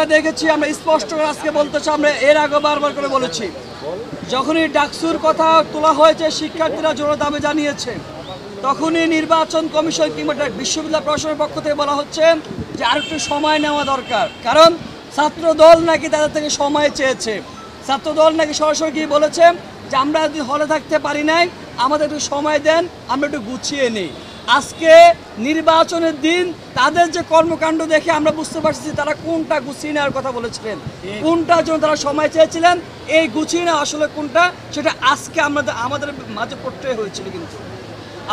আমরা দেখেছি, আমরা স্পষ্ট করে আজকে বলতেছি, আমরা এর আগে বারবার করে বলেছি, যখনই ডাকসুর কথা তোলা হয়েছে, শিক্ষার্থীরা জোর দাবি জানিয়েছে, তখনই নির্বাচন কমিশন কিংবা বিশ্ববিদ্যালয় প্রশাসনের পক্ষ থেকে বলা হচ্ছে যে আর একটু সময় নেওয়া দরকার। কারণ ছাত্র দল নাকি তাদের থেকে সময় চেয়েছে। ছাত্র দল নাকি সরাসরি গিয়ে বলেছে যে আমরা যদি হলে থাকতে পারি নাই, আমাদের একটু সময় দেন, আমরা একটু গুছিয়ে নিই। আজকে নির্বাচনের দিন তাদের যে কর্মকাণ্ড দেখে আমরা বুঝতে পারছি তারা কোনটা গুছিয়ে নেওয়ার কথা বলেছিলেন, কোনটার জন্য তারা সময় চেয়েছিলেন, এই গুছিয়ে নেওয়া আসলে কোনটা সেটা আজকে আমাদের মাঝে পড়তে হয়েছিল। কিন্তু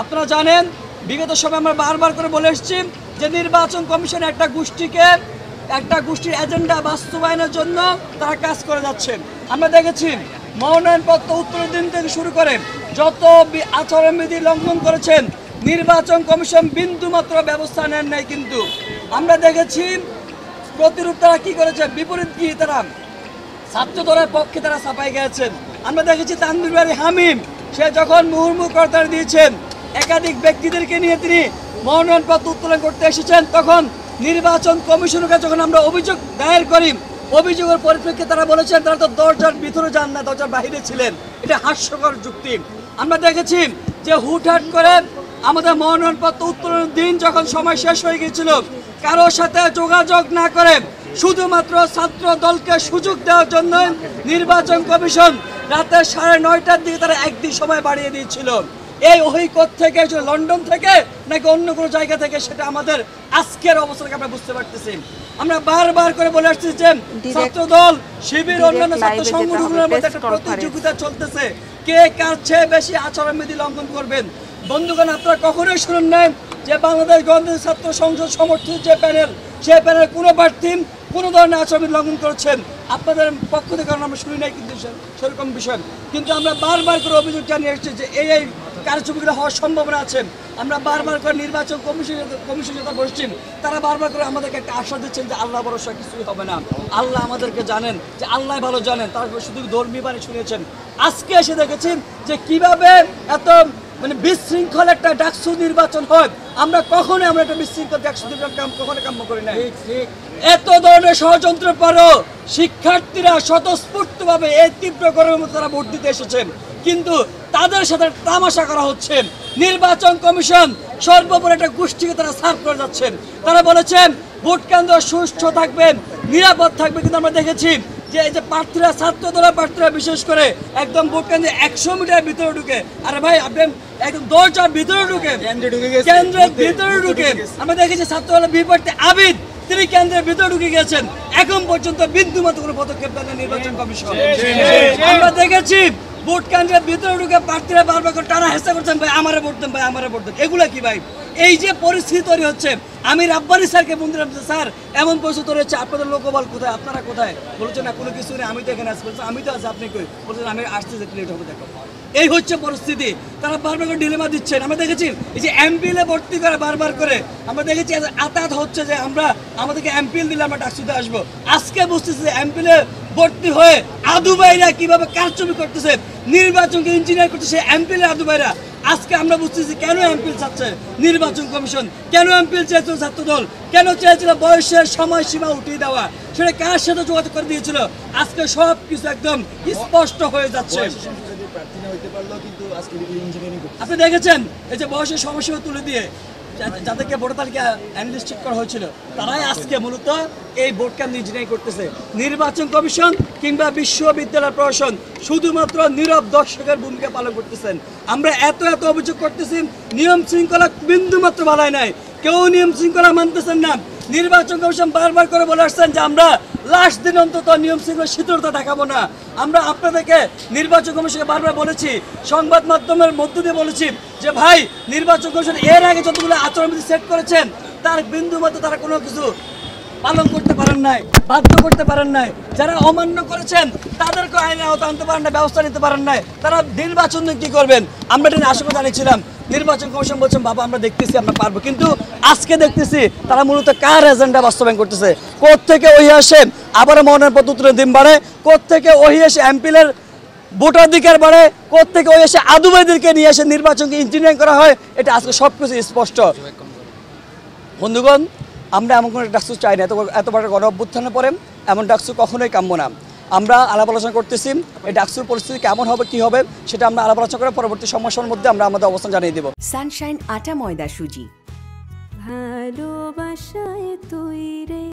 আপনারা জানেন, বিগত সময় আমরা বারবার করে বলে এসেছি যে নির্বাচন কমিশন একটা গোষ্ঠীর এজেন্ডা বাস্তবায়নের জন্য তারা কাজ করে যাচ্ছে। আমরা দেখেছি মনোনয়নপত্র উত্তরের দিন থেকে শুরু করে যত আচরণবিধি লঙ্ঘন করেছেন, নির্বাচন কমিশন বিন্দুমাত্র ব্যবস্থা নেন নাই। কিন্তু আমরা দেখেছি প্রতিরূপ তারা কি করেছে, বিপরীত কি, তারা ছাত্র দলের পক্ষে তারা ছাপাই গেছেন। আমরা দেখেছি তানভীর বারী হামিম, সে যখন মুহুর্মুহু করতার দিয়েছেন, একাধিক ব্যক্তিদেরকে নিয়ে তিনি মনোনয়নপত্র উত্তোলন করতে এসেছেন, তখন নির্বাচন কমিশনের কাছে যখন আমরা অভিযোগ দায়ের করি, অভিযোগের পরিপ্রেক্ষিতে তারা বলেছেন তারা তো দরজার ভিতরে যান না, দরজার বাইরে ছিলেন। এটা হাস্যকর যুক্তি। আমরা দেখেছি যে হুটহাট করে আমাদের মনোনয়নপত্র উত্তোলনের দিন যখন সময় শেষ হয়ে গিয়েছিল, কারোর সাথে যোগাযোগ না করে শুধুমাত্র ছাত্র দলকে সুযোগ দেওয়ার জন্য নির্বাচন কমিশন রাতে 9:30টার দিকে তারা একদিন সময় বাড়িয়ে দিয়েছিল। এই অহিকত থেকে, লন্ডন থেকে নাকি অন্য কোনো জায়গা থেকে, সেটা আমাদের আজকের অবস্থাকে আমরা বুঝতে পারতেছি। আমরা বারবার করে বলে আসছি যে ছাত্র দল, শিবির, অন্যান্য ছাত্র সংগঠনের মধ্যে একটা প্রতিযোগিতা চলতেছে, কে কার চেয়ে বেশি আচরণবিধি লঙ্ঘন করবেন। বন্ধুগণ, আপনারা কখনোই শুনুন নাই যে বাংলাদেশ গণতান্ত্রিক ছাত্র সংসদ সমর্থিত যে প্যানেল, সেই প্যানেল কোনো প্রার্থী কোনো ধরনের আচরণবিধি লঙ্ঘন করেছেন আপনাদের পক্ষ থেকে, কারণ আমরা শুনি নাই কিন্তু সেরকম বিষয়। কিন্তু আমরা বারবার করে অভিযোগ জানিয়ে এসেছি যে এই কারচুপিগুলো হওয়ার সম্ভাবনা আছে। আমরা বারবার করে নির্বাচন কমিশন যেটা বসছি, তারা বারবার করে আমাদেরকে একটা আশা দিচ্ছেন যে আল্লাহ ভরসা কিছুই হবে না, আল্লাহ আমাদেরকে জানেন, যে আল্লাহ ভালো জানেন। তারা শুধু ধর্মী বাণী শুনেছেন। আজকে এসে দেখেছি যে কিভাবে এত বিশৃঙ্খল একটা ডাকসু নির্বাচন হয়। আমরা একটা বিশৃঙ্খল ডাকসু নির্বাচন কখনো কাম্য করি না। এত ধরনের ষড়যন্ত্রের পরও শিক্ষার্থীরা স্বতঃস্ফূর্তভাবে এই তীব্র গরমের মধ্যে তারা ভোট দিতে এসেছেন, কিন্তু তাদের সাথে তামাশা করা হচ্ছে। নির্বাচন কমিশন সর্বোপরি একটা গোষ্ঠীকে তারা সার্ভ করে যাচ্ছেন। তারা বলেছেন ভোট কেন্দ্র সুষ্ঠু থাকবে, নিরাপদ থাকবে, কিন্তু আমরা দেখেছি যে এই যে প্রার্থীরা, ছাত্র দলের প্রার্থীরা বিশেষ করে একদম ভোট কেন্দ্রে 100 মিটার ভিতরে ঢুকে, আরে ভাই আপনি একদম দরজার ভিতরে ঢুকে, কেন্দ্রের ভিতরে ঢুকে, আমরা দেখেছি ছাত্র দলের বিপরীতে আবিদ, তিনি কেন্দ্রের ভিতরে ঢুকে গেছেন। এখন পর্যন্ত বিন্দুমাত্র কোনো পদক্ষেপ দেন নির্বাচন কমিশন। আমরা দেখেছি ভোট কেন্দ্রের ভিতরে ঢুকে প্রার্থীরা বারবার করে টানা হেঁচা করছেন, ভাই আমারে ভোট দেন, ভাই আমারে ভোট দেন। এগুলো কি ভাই? এই যে পরিস্থিতি তৈরি হচ্ছে, আমি রাব্বানি স্যারকে বলছিলাম যে স্যার এমন পরিস্থিতি তৈরি হচ্ছে, আপনাদের লোকবল কোথায়, আপনারা কোথায়? বলছেন না কোনো কিছু নেই, আমি তো এখানে আসছি। আমি তো আছি, আপনি কই? বলছেন আমি আসতে যেতে লেট হবে, দেখো। এই হচ্ছে পরিস্থিতি। তারা বারবার করে ডিলেমা দিচ্ছেন। আমরা দেখেছি এই যে এমপিএলে ভর্তি করে বারবার করে, আমরা দেখেছি আতাত হচ্ছে যে আমাদেরকে এমপিএল দিলে আমরা ডাকসুতে আসবো। আজকে বুঝতেছি যে এমপিএলে ভর্তি হয়ে আদু ভাইরা কিভাবে কারচুপি করতেছে, নির্বাচনকে ইঞ্জিনিয়ার করতেছে এমপিএল আদু ভাইরা। আজকে আমরা বুঝতেছি কেন এমপিএল চাচ্ছে নির্বাচন কমিশন, কেন এমপিএল চেয়েছিল ছাত্র দল, কেন চেয়েছিল বয়সের সময়সীমা উঠিয়ে দেওয়া, সেটা কার সাথে যোগাযোগ করে দিয়েছিল। আজকে সব কিছু একদম স্পষ্ট হয়ে যাচ্ছে। আপনি দেখেছেন এই যে বয়সের সময়সীমা তুলে দিয়ে যাদেরকে ভোটার তালিকা অ্যানালিস্ট করা হয়েছিল, তারাই আজকে মূলত এই ভোট কেন্দ্র ইঞ্জিনিয়ারিং করতেছে। নির্বাচন কমিশন কিংবা বিশ্ববিদ্যালয় প্রশাসন শুধুমাত্র নীরব দর্শকের ভূমিকা পালন করতেছেন। আমরা এত অভিযোগ করতেছি, নিয়ম শৃঙ্খলা বিন্দুমাত্র বাড়ায় নাই, কেউ নিয়ম শৃঙ্খলা মানতেছেন না। নির্বাচন কমিশন বারবার করে বলে আসছেন যে আমরা লাস্ট দিন অন্তত নিয়ম শৃঙ্খলা শিথিলতা দেখাবো না। আমরা আপনাদেরকে নির্বাচন কমিশনকে বারবার বলেছি, সংবাদ মাধ্যমের মধ্য দিয়ে বলেছি যে ভাই নির্বাচন কমিশন এর আগে যতগুলো আচরণবিধি সেট করেছেন তার বিন্দু মতো তারা কোনো কিছু পালন করতে পারেন নাই, বাধ্য করতে পারেন নাই। যারা অমান্য করেছেন তাদেরকে আইনে আওতা আনতে পারেন না, ব্যবস্থা নিতে পারেন নাই। তারা নির্বাচন কি করবেন? আমরা এটা আশঙ্কা জানিয়েছিলাম। নির্বাচন কমিশন বলছেন বাবা আমরা দেখতেছি, আমরা পারবো, কিন্তু আজকে দেখতেছি তারা মূলত কার এজেন্ডা বাস্তবায়ন করতেছে। কোত্থেকে ওই আসে আবার মনোনয়নপত্র উত্তরের দিন বাড়ে, কোত্থেকে ওই এসে এমপিএলের ভোটাধিকার বাড়ে, কোত্থেকে ওই এসে আদুবাইদেরকে নিয়ে এসে নির্বাচনকে ইঞ্জিনিয়ারিং করা হয়। এটা আজকে সব কিছু স্পষ্ট। বন্ধুগণ, আমরা এমন কোনো ডাকসু চাই না। এত বড় গণ অভ্যুত্থানের পরে এমন ডাকসু কখনোই কাম্য না। আমরা আলাপ আলোচনা করতেছি, এই ডাকসুর পরিস্থিতি কেমন হবে কি হবে সেটা আমরা আলাপ আলোচনা করে পরবর্তী সমস্যার মধ্যে আমরা আমাদের অবস্থান জানিয়ে দেব। সানশাইন আটা ময়দা সুজি। ভালোবাসায় তুই রে।